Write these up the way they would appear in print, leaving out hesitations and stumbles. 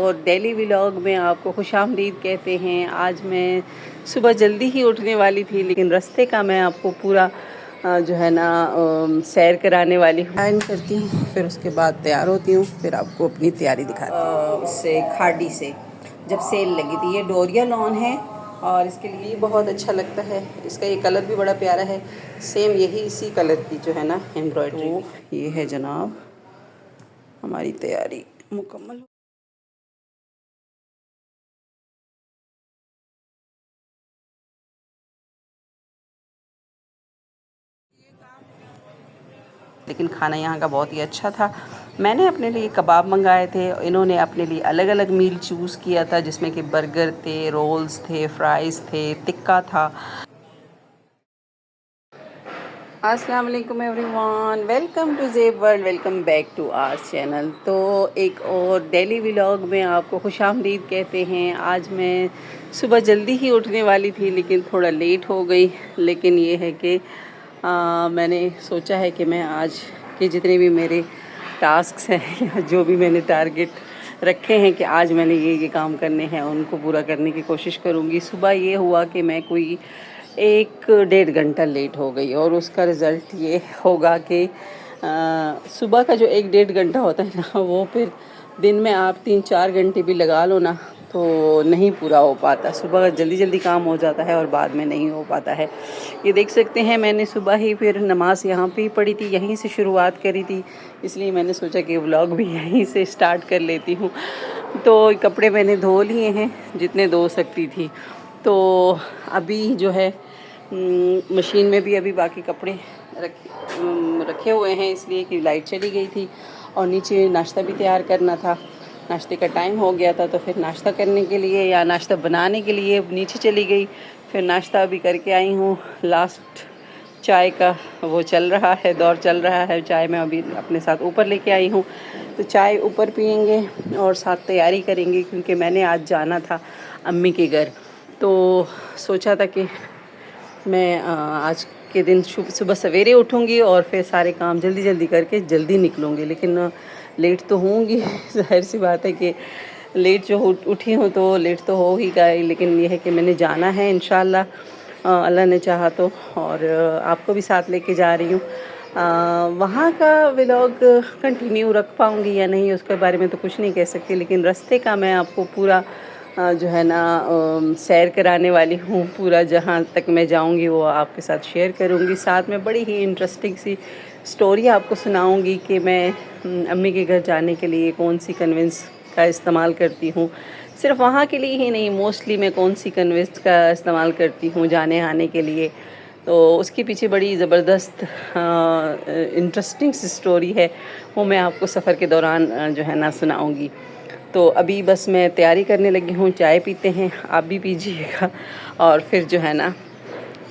और daily vlog में आपको खुशामदीद कहते हैं। आज मैं सुबह जल्दी ही उठने वाली थी, लेकिन रास्ते का मैं आपको पूरा जो है ना सैर कराने वाली हूँ। प्लान करती हूँ, फिर उसके बाद तैयार होती हूँ, फिर आपको अपनी तैयारी दिखाती हूँ। उससे खाड़ी से जब सेल लगी थी, ये डोरिया लॉन है और इसके लिए बहुत अच्छा लगता है। इसका ये कलर भी बड़ा प्यारा है, सेम यही इसी कलर की जो है ना एम्ब्रॉयडरी। तो ये है जनाब हमारी तैयारी मुकम्मल। लेकिन खाना यहाँ का बहुत ही अच्छा था। मैंने अपने लिए कबाब मंगाए थे, इन्होंने अपने लिए अलग अलग मील चूज़ किया था, जिसमें कि बर्गर थे, रोल्स थे, फ्राइज़ थे, टिक्का था। अस्सलाम वालेकुम everyone, welcome to Zeb world, welcome back to our channel. तो एक और डेली व्लॉग में आपको खुशामदीद कहते हैं। आज मैं सुबह जल्दी ही उठने वाली थी, लेकिन थोड़ा लेट हो गई। लेकिन ये है कि मैंने सोचा है कि मैं आज के जितने भी मेरे टास्क्स हैं या जो भी मैंने टारगेट रखे हैं कि आज मैंने ये काम करने हैं, उनको पूरा करने की कोशिश करूँगी। सुबह ये हुआ कि मैं कोई 1-1.5 घंटा लेट हो गई और उसका रिज़ल्ट ये होगा कि सुबह का जो 1-1.5 घंटा होता है ना, वो फिर दिन में आप 3-4 घंटे भी लगा लो ना तो नहीं पूरा हो पाता। सुबह जल्दी जल्दी काम हो जाता है और बाद में नहीं हो पाता है। ये देख सकते हैं, मैंने सुबह ही फिर नमाज़ यहाँ पे ही पढ़ी थी, यहीं से शुरुआत करी थी, इसलिए मैंने सोचा कि व्लॉग भी यहीं से स्टार्ट कर लेती हूँ। तो कपड़े मैंने धो लिए हैं जितने धो सकती थी। तो अभी जो है मशीन में भी अभी बाकी कपड़े रखे हुए हैं, इसलिए कि लाइट चली गई थी और नीचे नाश्ता भी तैयार करना था। नाश्ते का टाइम हो गया था, तो फिर नाश्ता करने के लिए या नाश्ता बनाने के लिए नीचे चली गई। फिर नाश्ता अभी करके आई हूँ। लास्ट चाय का वो चल रहा है, दौर चल रहा है। चाय मैं अभी अपने साथ ऊपर लेके आई हूँ, तो चाय ऊपर पियेंगे और साथ तैयारी करेंगे, क्योंकि मैंने आज जाना था अम्मी के घर। तो सोचा था कि मैं आज के दिन सुबह सवेरे उठूँगी और फिर सारे काम जल्दी जल्दी करके जल्दी निकलूँगी। लेकिन लेट तो होंगी ज़ाहिर सी बात है कि लेट जो उठी हूँ तो लेट तो हो ही गई। लेकिन ये है कि मैंने जाना है इंशाल्लाह, अल्लाह ने चाहा तो, और आपको भी साथ लेके जा रही हूँ। वहाँ का व्लॉग कंटिन्यू रख पाऊँगी या नहीं उसके बारे में तो कुछ नहीं कह सकती, लेकिन रास्ते का मैं आपको पूरा जो है ना सैर कराने वाली हूँ। पूरा जहाँ तक मैं जाऊँगी वो आपके साथ शेयर करूँगी। साथ में बड़ी ही इंटरेस्टिंग सी स्टोरी आपको सुनाऊँगी कि मैं अम्मी के घर जाने के लिए कौन सी कन्वेंस का इस्तेमाल करती हूँ। सिर्फ वहाँ के लिए ही नहीं, मोस्टली मैं कौन सी कन्वेंस का इस्तेमाल करती हूँ जाने आने के लिए। तो उसके पीछे बड़ी ज़बरदस्त इंटरेस्टिंग सी स्टोरी है, वो मैं आपको सफ़र के दौरान जो है ना सुनाऊँगी। तो अभी बस मैं तैयारी करने लगी हूँ, चाय पीते हैं, आप भी पीजिएगा और फिर जो है ना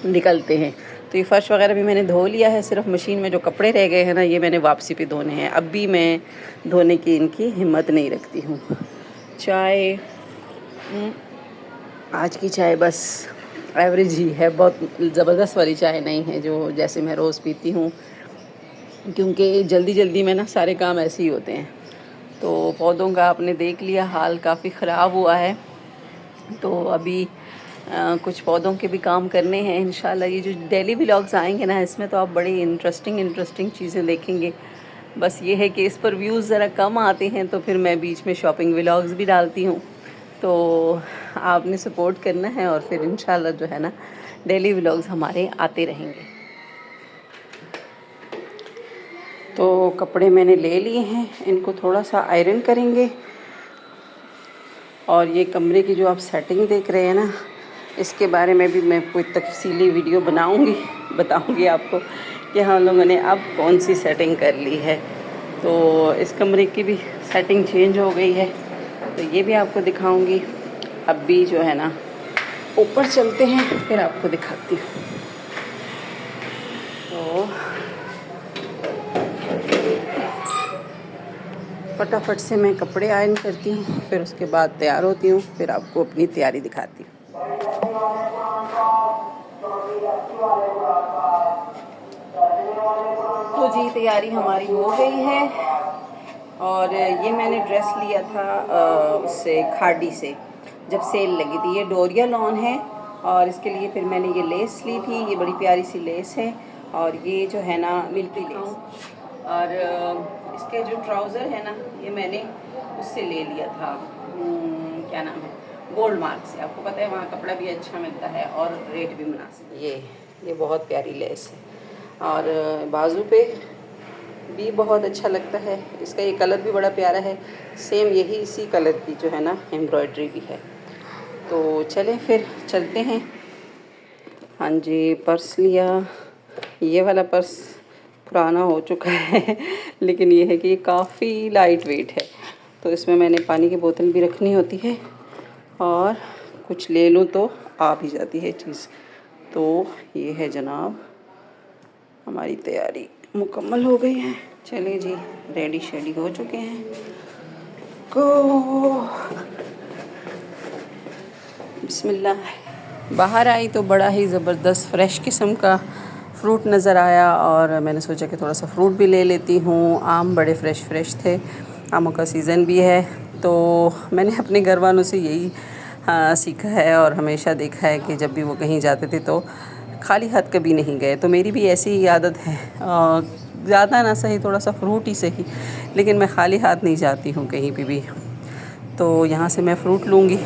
निकलते हैं। तो ये फ़र्श वगैरह भी मैंने धो लिया है, सिर्फ मशीन में जो कपड़े रह गए हैं ना, ये मैंने वापसी पे धोने हैं। अब भी मैं धोने की इनकी हिम्मत नहीं रखती हूँ। चाय आज की चाय बस एवरेज ही है, बहुत ज़बरदस्त वाली चाय नहीं है जो जैसे मैं रोज़ पीती हूँ, क्योंकि जल्दी जल्दी में ना सारे काम ऐसे ही होते हैं। तो पौधों का आपने देख लिया, हाल काफ़ी ख़राब हुआ है। तो अभी कुछ पौधों के भी काम करने हैं इंशाल्लाह। ये जो डेली व्लॉग्स आएंगे ना, इसमें तो आप बड़ी इंटरेस्टिंग चीज़ें देखेंगे। बस ये है कि इस पर व्यूज़ ज़रा कम आते हैं, तो फिर मैं बीच में शॉपिंग व्लॉग्स भी डालती हूँ। तो आपने सपोर्ट करना है और फिर इंशाल्लाह जो है ना डेली व्लॉग्स हमारे आते रहेंगे। तो कपड़े मैंने ले लिए हैं, इनको थोड़ा सा आयरन करेंगे। और ये कमरे की जो आप सेटिंग देख रहे हैं ना, इसके बारे में भी मैं कोई तफसीली वीडियो बनाऊंगी, बताऊंगी आपको कि हम लोगों ने अब कौन सी सेटिंग कर ली है। तो इस कमरे की भी सेटिंग चेंज हो गई है, तो ये भी आपको दिखाऊंगी। अब भी जो है ना ऊपर चलते हैं, फिर आपको दिखाती हूँ। तो फटाफट से मैं कपड़े आयरन करती हूँ, फिर उसके बाद तैयार होती हूँ, फिर आपको अपनी तैयारी दिखाती हूँ। तो जी तैयारी हमारी हो गई है और ये मैंने ड्रेस लिया था उससे खाड़ी से, जब सेल लगी थी। ये डोरिया लॉन है और इसके लिए फिर मैंने ये लेस ली थी। ये बड़ी प्यारी सी लेस है और ये जो है ना मिल्की लेस। और इसके जो ट्राउज़र है ना, ये मैंने उससे ले लिया था, क्या नाम है, गोल्ड मार्क से। आपको पता है वहाँ कपड़ा भी अच्छा मिलता है और रेट भी मुनासिब। ये बहुत प्यारी लेस है और बाजू पे भी बहुत अच्छा लगता है। इसका ये कलर भी बड़ा प्यारा है, सेम यही इसी कलर की जो है ना एम्ब्रॉयडरी भी है। तो चलें फिर चलते हैं। हाँ जी, पर्स लिया। ये वाला पर्स पुराना हो चुका है लेकिन ये है कि ये काफ़ी लाइट वेट है, तो इसमें मैंने पानी की बोतल भी रखनी होती है और कुछ ले लूँ तो आ भी जाती है चीज़। तो ये है जनाब, हमारी तैयारी मुकम्मल हो गई है। चलिए जी, रेडी शेडी हो चुके हैं। को बिस्मिल्लाह। बाहर आई तो बड़ा ही ज़बरदस्त फ्रेश किस्म का फ्रूट नज़र आया और मैंने सोचा कि थोड़ा सा फ्रूट भी ले लेती हूँ। आम बड़े फ्रेश थे, आमों का सीज़न भी है। तो मैंने अपने घर वालों से यही सीखा है और हमेशा देखा है कि जब भी वो कहीं जाते थे तो खाली हाथ कभी नहीं गए। तो मेरी भी ऐसी ही आदत है, ज़्यादा ना सही, थोड़ा सा फ्रूट ही सही, लेकिन मैं खाली हाथ नहीं जाती हूँ कहीं भी। तो यहाँ से मैं फ़्रूट लूँगी।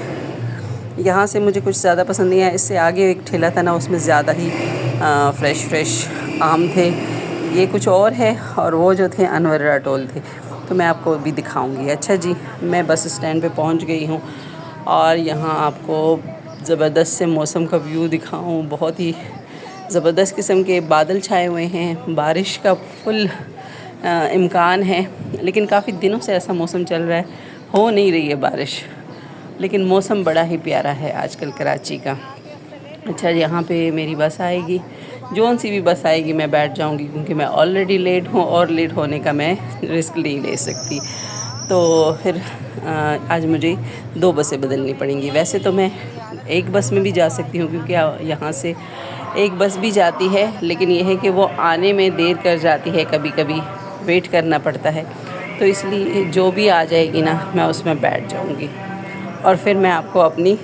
यहाँ से मुझे कुछ ज़्यादा पसंद नहीं आया। इससे आगे एक ठेला था ना, उसमें ज़्यादा ही फ्रेश आम थे। ये कुछ और है और वो जो थे अनवर अटोल थे, तो मैं आपको भी दिखाऊंगी। अच्छा जी, मैं बस स्टैंड पे पहुंच गई हूँ और यहाँ आपको ज़बरदस्त से मौसम का व्यू दिखाऊँ। बहुत ही ज़बरदस्त किस्म के बादल छाए हुए हैं, बारिश का फुल इम्कान है, लेकिन काफ़ी दिनों से ऐसा मौसम चल रहा है, हो नहीं रही है बारिश, लेकिन मौसम बड़ा ही प्यारा है आजकल कराची का। अच्छा, यहाँ पे मेरी बस आएगी, जौन सी भी बस आएगी मैं बैठ जाऊँगी, क्योंकि मैं ऑलरेडी लेट हूँ और लेट होने का मैं रिस्क नहीं ले सकती। तो फिर आज मुझे 2 बसें बदलनी पड़ेंगी। वैसे तो मैं एक बस में भी जा सकती हूँ, क्योंकि यहाँ से एक बस भी जाती है, लेकिन यह है कि वो आने में देर कर जाती है, कभी कभी वेट करना पड़ता है। तो इसलिए जो भी आ जाएगी ना, मैं उसमें बैठ जाऊँगी और फिर मैं आपको अपनी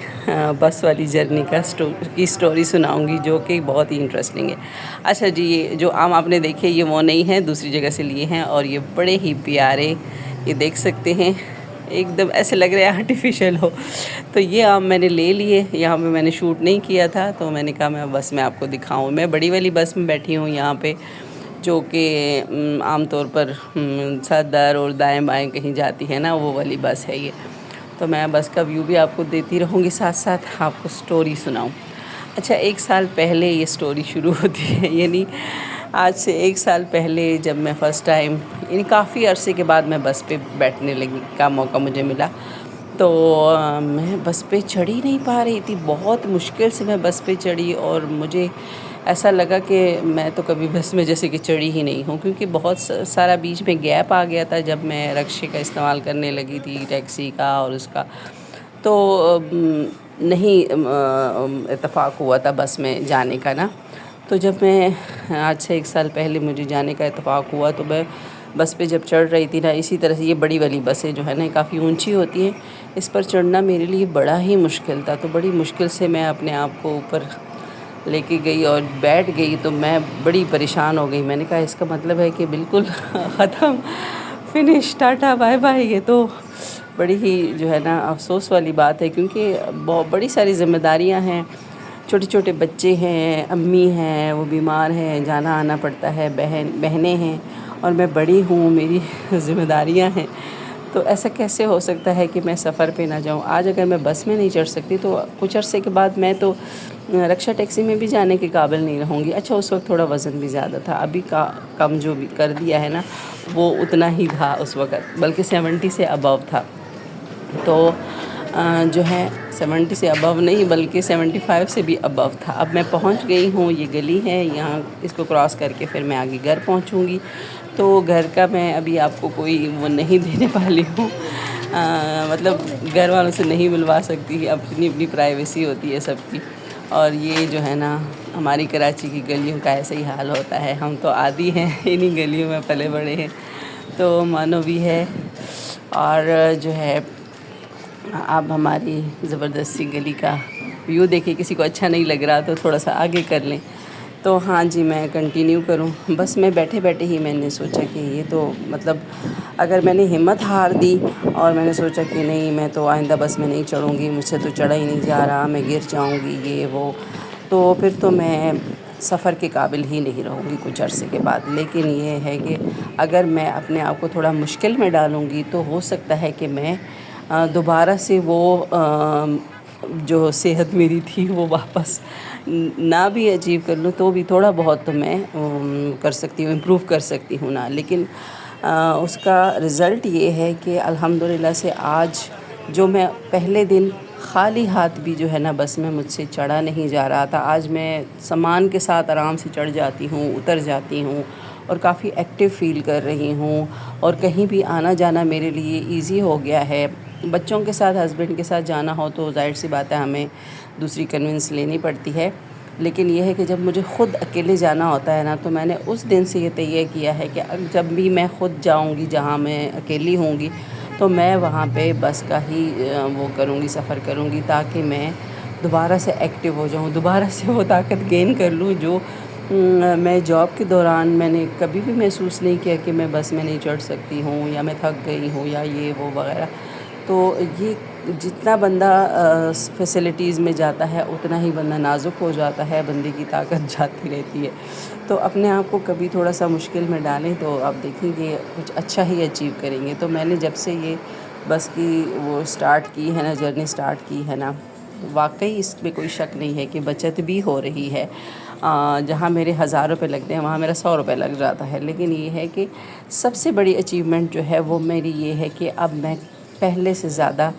बस वाली जर्नी की स्टोरी सुनाऊंगी, जो कि बहुत ही इंटरेस्टिंग है। अच्छा जी, ये जो आम आपने देखे, ये वो नहीं है, दूसरी जगह से लिए हैं और ये बड़े ही प्यारे, ये देख सकते हैं, एकदम ऐसे लग रहा है आर्टिफिशियल हो। तो ये आम मैंने ले लिए। यहाँ पे मैंने शूट नहीं किया था, तो मैंने कहा मैं बस में आपको दिखाऊँ। मैं बड़ी वाली बस में बैठी हूँ यहाँ पे, जो कि आम तौर पर सदर और दाएँ बाएँ कहीं जाती है ना, वो वाली बस है ये। तो मैं बस का व्यू भी आपको देती रहूँगी, साथ साथ आपको स्टोरी सुनाऊँ। अच्छा, 1 साल पहले ये स्टोरी शुरू होती है, यानी आज से 1 साल पहले जब मैं फ़र्स्ट टाइम, यानी काफ़ी अरसे के बाद मैं बस पे बैठने लगी का मौका मुझे मिला। तो मैं बस पे चढ़ ही नहीं पा रही थी, बहुत मुश्किल से मैं बस पे चढ़ी और मुझे ऐसा लगा कि मैं तो कभी बस में जैसे कि चढ़ी ही नहीं हूँ, क्योंकि बहुत सारा बीच में गैप आ गया था जब मैं रिक्शे का इस्तेमाल करने लगी थी, टैक्सी का और उसका। तो नहीं इत्तेफाक हुआ था बस में जाने का ना। तो जब मैं आज से 1 साल पहले मुझे जाने का इत्तेफाक हुआ, तो मैं बस पे जब चढ़ रही थी ना, इसी तरह से ये बड़ी वाली बसें जो है ना काफ़ी ऊंची होती हैं, इस पर चढ़ना मेरे लिए बड़ा ही मुश्किल था। तो बड़ी मुश्किल से मैं अपने आप को ऊपर लेके गई और बैठ गई, तो मैं बड़ी परेशान हो गई। मैंने कहा इसका मतलब है कि बिल्कुल ख़त्म, फिनिश, टाटा बाय बाय। ये तो बड़ी ही जो है ना अफसोस वाली बात है, क्योंकि बहुत बड़ी सारी ज़िम्मेदारियां हैं, छोटे छोटे बच्चे हैं, अम्मी हैं, वो बीमार हैं, जाना आना पड़ता है, बहनें हैं और मैं बड़ी हूँ, मेरी ज़िम्मेदारियां हैं। तो ऐसा कैसे हो सकता है कि मैं सफ़र पे ना जाऊँ। आज अगर मैं बस में नहीं चढ़ सकती, तो कुछ अरसे के बाद मैं तो रिक्शा टैक्सी में भी जाने के काबिल नहीं रहूँगी। अच्छा, उस वक्त थोड़ा वज़न भी ज़्यादा था, अभी कम जो भी कर दिया है ना, वो उतना ही था उस वक़्त, बल्कि 70 से अबव था। तो जो है 70 से अबव नहीं, बल्कि 75 से भी अबव था। अब मैं पहुंच गई हूँ, ये गली है, यहाँ इसको क्रॉस करके फिर मैं आगे घर पहुंचूँगी। तो घर का मैं अभी आपको कोई वो नहीं देने वाली हूँ, मतलब घर वालों से नहीं मिलवा सकती, अपनी अपनी प्राइवेसी होती है सबकी। और ये जो है ना, हमारी कराची की गलियों का ऐसे ही हाल होता है, हम तो आदी हैं, इन्हीं गलियों में पले बड़े हैं, तो मानो भी है। और जो है आप हमारी ज़बरदस्ती गली का व्यू देखिए, किसी को अच्छा नहीं लग रहा तो थोड़ा सा आगे कर लें। तो हाँ जी, मैं कंटिन्यू करूँ। बस मैं बैठे बैठे ही मैंने सोचा कि ये तो मतलब अगर मैंने हिम्मत हार दी और मैंने सोचा कि नहीं मैं तो आइंदा बस में नहीं चढ़ूँगी, मुझसे तो चढ़ा ही नहीं जा रहा, मैं गिर जाऊँगी ये वो, तो फिर तो मैं सफ़र के काबिल ही नहीं रहूँगी कुछ अरसे के बाद। लेकिन ये है कि अगर मैं अपने आप को थोड़ा मुश्किल में डालूँगी तो हो सकता है कि मैं दोबारा से वो जो सेहत मेरी थी वो वापस ना भी अचीव कर लूँ तो भी थोड़ा बहुत तो मैं कर सकती हूँ, इम्प्रूव कर सकती हूँ ना। लेकिन उसका रिज़ल्ट ये है कि अल्हम्दुलिल्लाह से आज जो मैं पहले दिन खाली हाथ भी जो है ना बस में मुझसे चढ़ा नहीं जा रहा था, आज मैं सामान के साथ आराम से चढ़ जाती हूँ, उतर जाती हूँ और काफ़ी एक्टिव फ़ील कर रही हूँ। और कहीं भी आना जाना मेरे लिए ईज़ी हो गया है। बच्चों के साथ, हस्बैंड के साथ जाना हो तो ज़ाहिर सी बात है हमें दूसरी कन्वेंस लेनी पड़ती है। लेकिन ये है कि जब मुझे ख़ुद अकेले जाना होता है ना, तो मैंने उस दिन से ये तय किया है कि अब जब भी मैं ख़ुद जाऊंगी जहाँ मैं अकेली होंगी तो मैं वहाँ पे बस का ही वो करूँगी, सफ़र करूँगी, ताकि मैं दोबारा से एक्टिव हो जाऊँ, दोबारा से वो ताकत गेन कर लूँ जो मैं जॉब के दौरान मैंने कभी भी महसूस नहीं किया कि मैं बस में नहीं चढ़ सकती हूँ या मैं थक गई हूँ या ये वो वगैरह। तो ये जितना बंदा फैसिलिटीज़ में जाता है उतना ही बंदा नाजुक हो जाता है, बंदे की ताकत जाती रहती है। तो अपने आप को कभी थोड़ा सा मुश्किल में डालें तो आप देखेंगे कुछ अच्छा ही अचीव करेंगे। तो मैंने जब से ये बस की वो स्टार्ट की है ना, जर्नी स्टार्ट की है ना, वाकई इसमें कोई शक नहीं है कि बचत भी हो रही है। जहाँ मेरे 1000 रुपये लगते हैं वहाँ मेरा 100 रुपये लग जाता है। लेकिन ये है कि सबसे बड़ी अचीवमेंट जो है वो मेरी ये है कि अब मैं पहले से ज़्यादा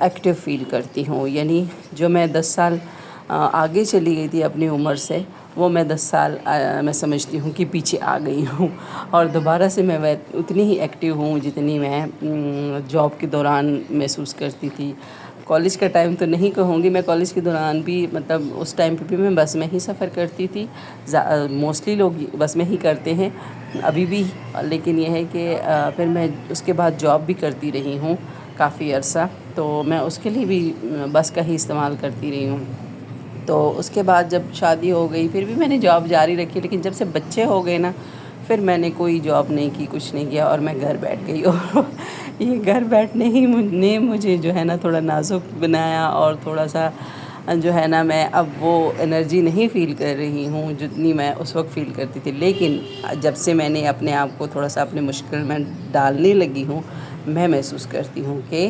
एक्टिव फ़ील करती हूँ। यानी जो मैं 10 साल आगे चली गई थी अपनी उम्र से, वो मैं 10 साल मैं समझती हूँ कि पीछे आ गई हूँ। और दोबारा से मैं उतनी ही एक्टिव हूँ जितनी मैं जॉब के दौरान महसूस करती थी। कॉलेज का टाइम तो नहीं कहूँगी, मैं कॉलेज के दौरान भी मतलब उस टाइम पे भी मैं बस में ही सफ़र करती थी। मोस्टली लोग बस में ही करते हैं अभी भी। लेकिन ये है कि फिर मैं उसके बाद जॉब भी करती रही हूँ काफ़ी अरसा, तो मैं उसके लिए भी बस का ही इस्तेमाल करती रही हूँ। तो उसके बाद जब शादी हो गई फिर भी मैंने जॉब जारी रखी। लेकिन जब से बच्चे हो गए ना, फिर मैंने कोई जॉब नहीं की, कुछ नहीं किया और मैं घर बैठ गई। और ये घर बैठने ही ने मुझे जो है ना थोड़ा नाजुक बनाया और थोड़ा सा जो है ना मैं अब वो एनर्जी नहीं फ़ील कर रही हूँ जितनी मैं उस वक्त फ़ील करती थी। लेकिन जब से मैंने अपने आप को थोड़ा सा अपनी मुश्किल में डालने लगी हूँ, मैं महसूस करती हूँ कि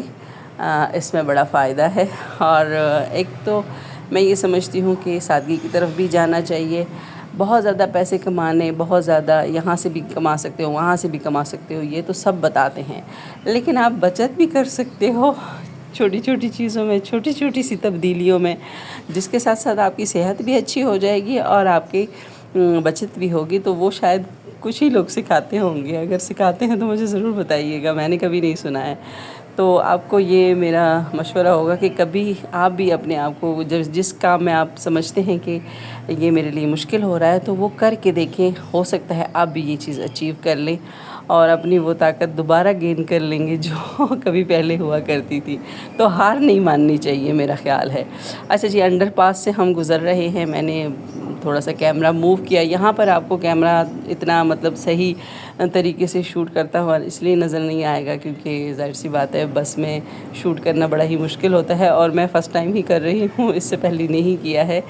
इसमें बड़ा फ़ायदा है। और एक तो मैं ये समझती हूँ कि सादगी की तरफ भी जाना चाहिए। बहुत ज़्यादा पैसे कमाने, बहुत ज़्यादा यहाँ से भी कमा सकते हो, वहाँ से भी कमा सकते हो, ये तो सब बताते हैं। लेकिन आप बचत भी कर सकते हो छोटी छोटी चीज़ों में, छोटी छोटी सी तब्दीलियों में, जिसके साथ साथ आपकी सेहत भी अच्छी हो जाएगी और आपकी बचत भी होगी। तो वो शायद कुछ ही लोग सिखाते होंगे, अगर सिखाते हैं तो मुझे ज़रूर बताइएगा, मैंने कभी नहीं सुना है। तो आपको ये मेरा मशवरा होगा कि कभी आप भी अपने आप को जिस काम में आप समझते हैं कि ये मेरे लिए मुश्किल हो रहा है तो वो करके देखें। हो सकता है आप भी ये चीज़ अचीव कर लें और अपनी वो ताकत दोबारा गेन कर लेंगे जो कभी पहले हुआ करती थी। तो हार नहीं माननी चाहिए, मेरा ख़्याल है। अच्छा जी, अंडरपास से हम गुज़र रहे हैं। मैंने थोड़ा सा कैमरा मूव किया। यहाँ पर आपको कैमरा इतना मतलब सही तरीके से शूट करता हुआ इसलिए नज़र नहीं आएगा क्योंकि ज़ाहिर सी बात है बस में शूट करना बड़ा ही मुश्किल होता है और मैं फ़र्स्ट टाइम ही कर रही हूँ, इससे पहले नहीं किया है,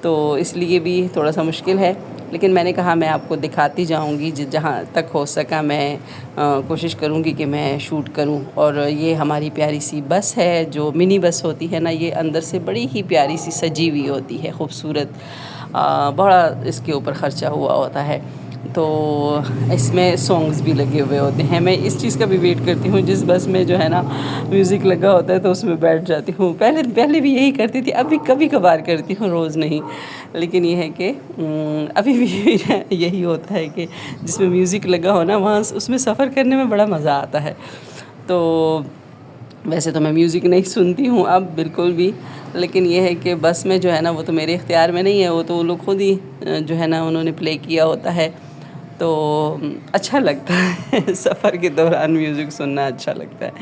तो इसलिए भी थोड़ा सा मुश्किल है। लेकिन मैंने कहा मैं आपको दिखाती जाऊंगी, जहाँ तक हो सका मैं कोशिश करूंगी कि मैं शूट करूं। और ये हमारी प्यारी सी बस है, जो मिनी बस होती है ना, ये अंदर से बड़ी ही प्यारी सी सजी हुई होती है, खूबसूरत। बड़ा इसके ऊपर ख़र्चा हुआ होता है। तो इसमें सॉन्ग्स भी लगे हुए होते हैं। मैं इस चीज़ का भी वेट करती हूँ, जिस बस में जो है ना म्यूज़िक लगा होता है तो उसमें बैठ जाती हूँ। पहले भी यही करती थी, अभी कभी कभार करती हूँ, रोज़ नहीं। लेकिन ये है कि अभी भी यही होता है कि जिसमें म्यूज़िक लगा हो ना, वहाँ उसमें सफ़र करने में बड़ा मज़ा आता है। तो वैसे तो मैं म्यूज़िक नहीं सुनती हूँ अब बिल्कुल भी, लेकिन ये है कि बस में जो है ना वो तो मेरे इख्तियार में नहीं है, वो तो वो लोग खुद ही जो है ना उन्होंने प्ले किया होता है। तो अच्छा लगता है सफ़र के दौरान म्यूज़िक सुनना अच्छा लगता है।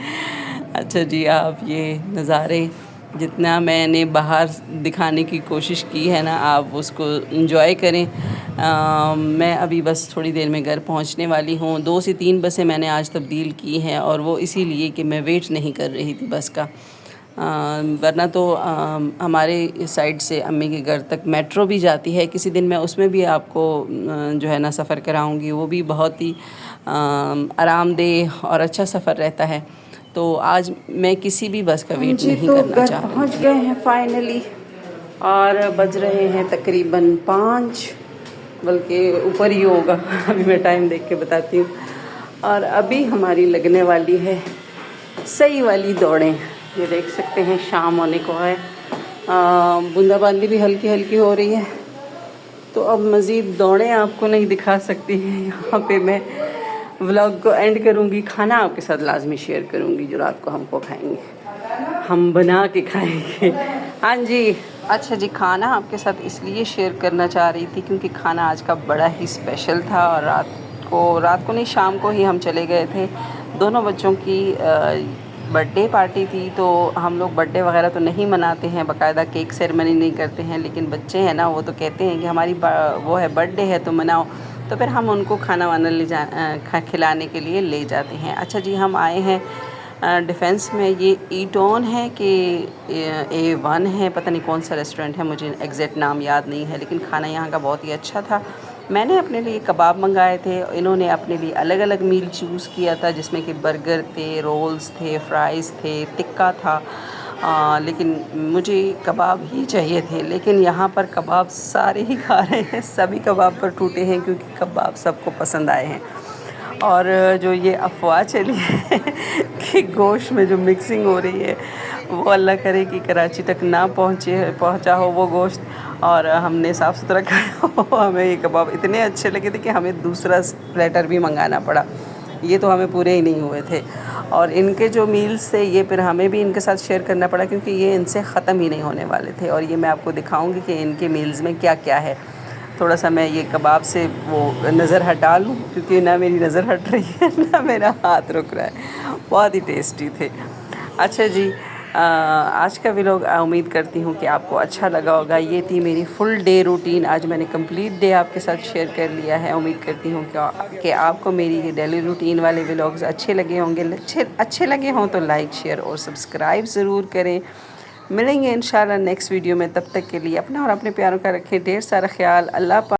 अच्छा जी, आप ये नज़ारे जितना मैंने बाहर दिखाने की कोशिश की है ना, आप उसको एंजॉय करें। मैं अभी बस थोड़ी देर में घर पहुंचने वाली हूँ। 2 से 3 बसें मैंने आज तब्दील की हैं, और वो इसीलिए कि मैं वेट नहीं कर रही थी बस का। वरना तो हमारे इस साइड से अम्मी के घर तक मेट्रो भी जाती है। किसी दिन मैं उसमें भी आपको जो है ना सफ़र कराऊंगी। वो भी बहुत ही आरामदेह और अच्छा सफ़र रहता है। तो आज मैं किसी भी बस का वेट नहीं करना चाह रही। पहुंच गए हैं फाइनली, और बज रहे हैं तकरीबन 5, बल्कि ऊपर ही होगा। अभी मैं टाइम देख के बताती हूँ। और अभी हमारी लगने वाली है सही वाली दौड़ें। ये देख सकते हैं शाम होने को है, बूंदाबांदी भी हल्की हल्की हो रही है। तो अब मज़ीद दौड़ें आपको नहीं दिखा सकती हैं। यहाँ पे मैं व्लॉग को एंड करूँगी। खाना आपके साथ लाजमी शेयर करूँगी जो रात को हमको खाएंगे, हम बना के खाएंगे। हाँ जी। अच्छा जी, खाना आपके साथ इसलिए शेयर करना चाह रही थी क्योंकि खाना आज का बड़ा ही स्पेशल था, और रात को नहीं, शाम को ही हम चले गए थे। दोनों बच्चों की बर्थडे पार्टी थी। तो हम लोग बर्थडे वगैरह तो नहीं मनाते हैं, बाकायदा केक सेरेमनी नहीं करते हैं, लेकिन बच्चे हैं ना, वो तो कहते हैं कि हमारी वो है बर्थडे है तो मनाओ। तो फिर हम उनको खाना वाना खिलाने के लिए ले जाते हैं। अच्छा जी, हम आए हैं डिफेंस में। ये ईटॉन है कि A1 है, पता नहीं कौन सा रेस्टोरेंट है, मुझे एग्जैक्ट नाम याद नहीं है, लेकिन खाना यहाँ का बहुत ही अच्छा था। मैंने अपने लिए कबाब मंगाए थे, इन्होंने अपने लिए अलग अलग मील चूज़ किया था, जिसमें कि बर्गर थे, रोल्स थे, फ्राइज़ थे, टिक्का था। लेकिन मुझे कबाब ही चाहिए थे। लेकिन यहाँ पर कबाब सारे ही खा रहे हैं, सभी कबाब पर टूटे हैं क्योंकि कबाब सबको पसंद आए हैं। और जो ये अफवाह चली है कि गोश्त में जो मिक्सिंग हो रही है, वो अल्लाह करे कि कराची तक ना पहुंचा हो वो गोश्त, और हमने साफ़ सुथरा खाया हो। हमें ये कबाब इतने अच्छे लगे थे कि हमें दूसरा प्लेटर भी मंगाना पड़ा। ये तो हमें पूरे ही नहीं हुए थे। और इनके जो मील्स थे, ये फिर हमें भी इनके साथ शेयर करना पड़ा क्योंकि ये इनसे ख़त्म ही नहीं होने वाले थे। और ये मैं आपको दिखाऊंगी कि इनके मील्स में क्या क्या है। थोड़ा सा मैं ये कबाब से वो नज़र हटा लूँ क्योंकि ना मेरी नज़र हट रही है ना मेरा हाथ रुक रहा है। बहुत ही टेस्टी थे। अच्छा जी, आज का व्लॉग उम्मीद करती हूँ कि आपको अच्छा लगा होगा। ये थी मेरी फुल डे रूटीन। आज मैंने कंप्लीट डे आपके साथ शेयर कर लिया है। उम्मीद करती हूँ कि आपको मेरी ये डेली रूटीन वाले व्लॉग्स अच्छे लगे होंगे। अच्छे लगे हों तो लाइक, शेयर और सब्सक्राइब ज़रूर करें। मिलेंगे इंशाल्लाह नेक्स्ट वीडियो में। तब तक के लिए अपना और अपने प्यारों का रखें ढेर सारा ख्याल। अल्लाह